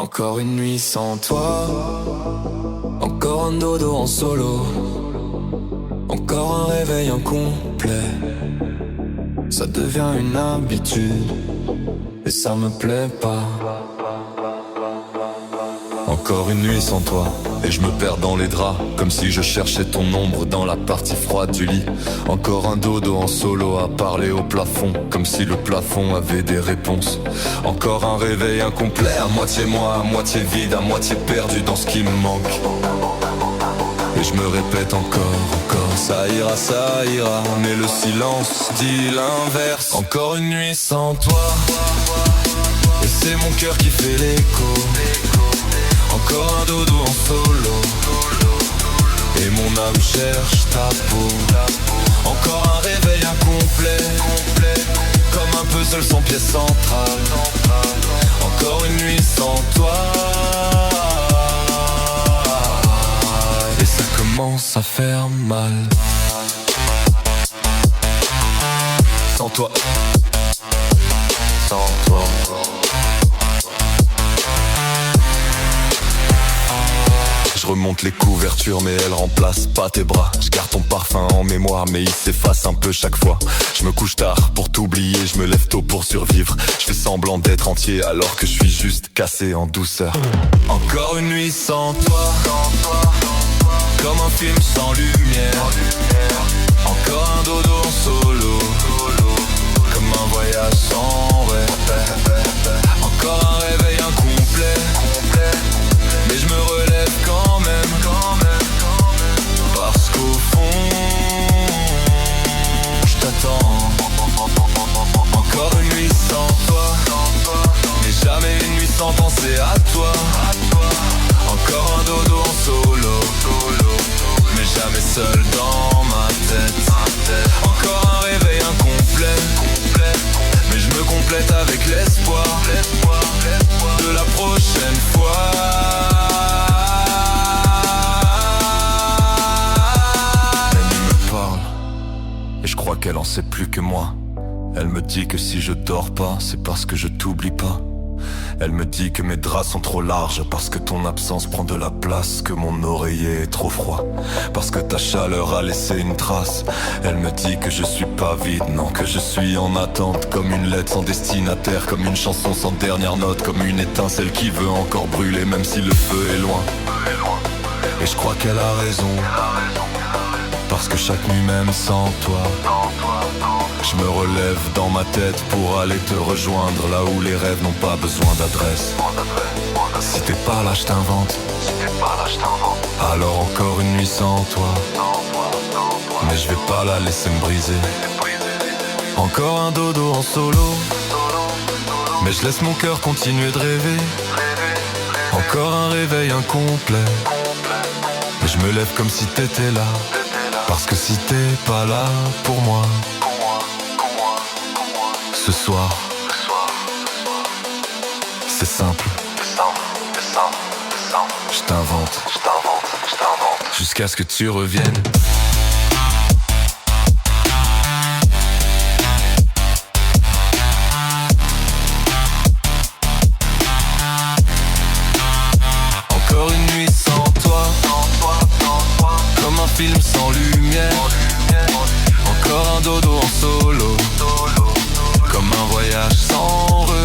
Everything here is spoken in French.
Encore une nuit sans toi, encore un dodo en solo, encore un réveil incomplet. Ça devient une habitude et ça me plaît pas. Encore une nuit sans toi, et je me perds dans les draps, comme si je cherchais ton ombre dans la partie froide du lit. Encore un dodo en solo à parler au plafond, comme si le plafond avait des réponses. Encore un réveil incomplet, à moitié moi, à moitié vide, à moitié perdu dans ce qui me manque. Et je me répète encore, ça ira, mais le silence dit l'inverse. Encore une nuit sans toi, et c'est mon cœur qui fait l'écho. Encore un dodo en solo, et mon âme cherche ta peau. Encore un réveil incomplet, comme un puzzle sans pièce centrale. Encore une nuit sans toi, et ça commence à faire mal. Sans toi, sans toi. Je remonte les couvertures mais elle remplace pas tes bras. Je garde ton parfum en mémoire mais il s'efface un peu chaque fois. Je me couche tard pour t'oublier, je me lève tôt pour survivre. Je fais semblant d'être entier alors que je suis juste cassé en douceur. Encore une nuit sans toi, comme un film sans lumière. Encore un dodo en solo, comme un voyage sans rêve. Encore un réveil incomplet, mais je me relève quand même, parce qu'au fond, je t'attends. Encore une nuit sans toi, mais jamais une nuit sans penser à toi. Encore un dodo en solo, mais jamais seul dans ma tête. Encore un réveil incomplet, mais je me complète avec l'espoir de la prochaine fois. Et je crois qu'elle en sait plus que moi. Elle me dit que si je dors pas, c'est parce que je t'oublie pas. Elle me dit que mes draps sont trop larges, parce que ton absence prend de la place, que mon oreiller est trop froid, parce que ta chaleur a laissé une trace. Elle me dit que je suis pas vide, non, que je suis en attente, comme une lettre sans destinataire, comme une chanson sans dernière note, comme une étincelle qui veut encore brûler même si le feu est loin. Et je crois qu'elle a raison, parce que chaque nuit même sans toi, je me relève dans ma tête pour aller te rejoindre là où les rêves n'ont pas besoin d'adresse. Si t'es pas là, je t'invente. Alors encore une nuit sans toi, mais je vais pas la laisser me briser. Encore un dodo en solo, mais je laisse mon cœur continuer de rêver. Encore un réveil incomplet, mais je me lève comme si t'étais là, parce que si t'es pas là pour moi ce soir, c'est simple. Je t'invente jusqu'à ce que tu reviennes. Encore une nuit sans toi, comme un film sans lumière. Encore un dodo en solo, comme un voyage sans retour.